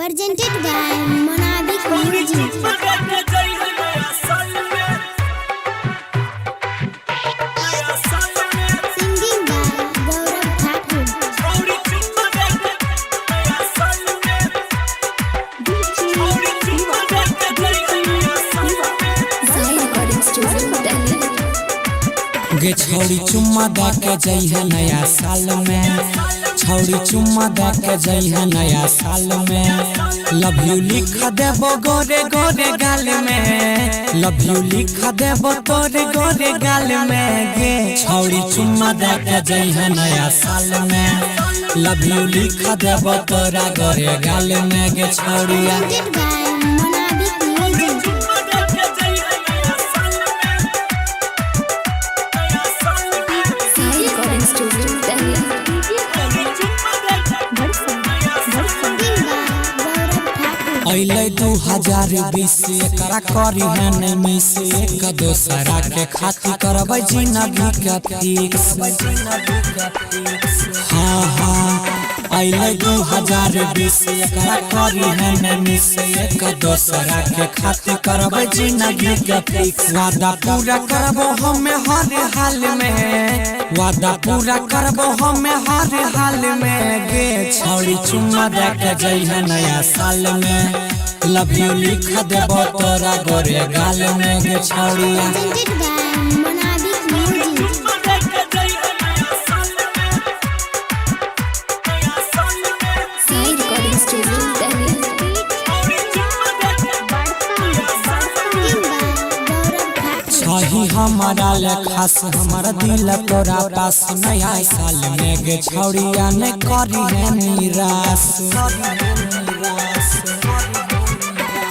presented by Monabic Music. Singing by Gaurav Thakur. गे छौड़ी चुम्मा दे के जइहे नया साल में, छौड़ी चुम्मा दे के जइहे नया साल में। लव यू लिख देबो गोरे गोरे गाल में, लव यू लिख देबो तोरे गोरे गाल में। गे छौड़ी चुम्मा दे के जइहे नया साल में, लव यू लिख देबो तोरा गोरे गाल में। गे छौड़िया Presented by Monabic Music. Singing by Gaurav Thakur. अइले 2020 एकरा करी है नहीं मिस, एक दोसरा के खातिर करबै जिंदगी के फिक्स। हाँ हाँ अइले 2020 एकरा करी है नहीं मिस, एक दोसरा के खातिर करबै जिंदगी के फिक्स। वादा पूरा करबो हमें हर हाल में, वादा पूरा करबो हमें हर हाल में। गे छौड़ी चुम्मा दे के जइहे नया साल में, लव यू लिख देबो तोरा गोरे गाल में। गे छौड़िया Presented by Monabic Music. Singing by Gaurav Thakur. छही हमारा ले खास हमारा दिल तोरा पास। नया साल में गे छौड़िया ने करी है निराश,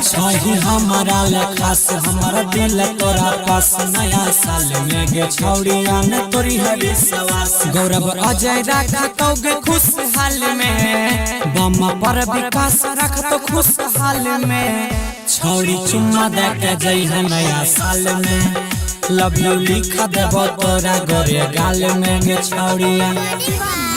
छही हमारा ले खास हमारा दिल तोरा पास। नया साल में गे छौड़िया ने तोरी है विश्वास। गौरव अजय रखा तो गे खुशहाल में, बम पर विकास रख तो खुशहाल में। छौड़ी चुम्मा दे के जइहे नया साल में, लव यू लिख देबो तोरा गोरे गाल में। गे छौड़िया Presented by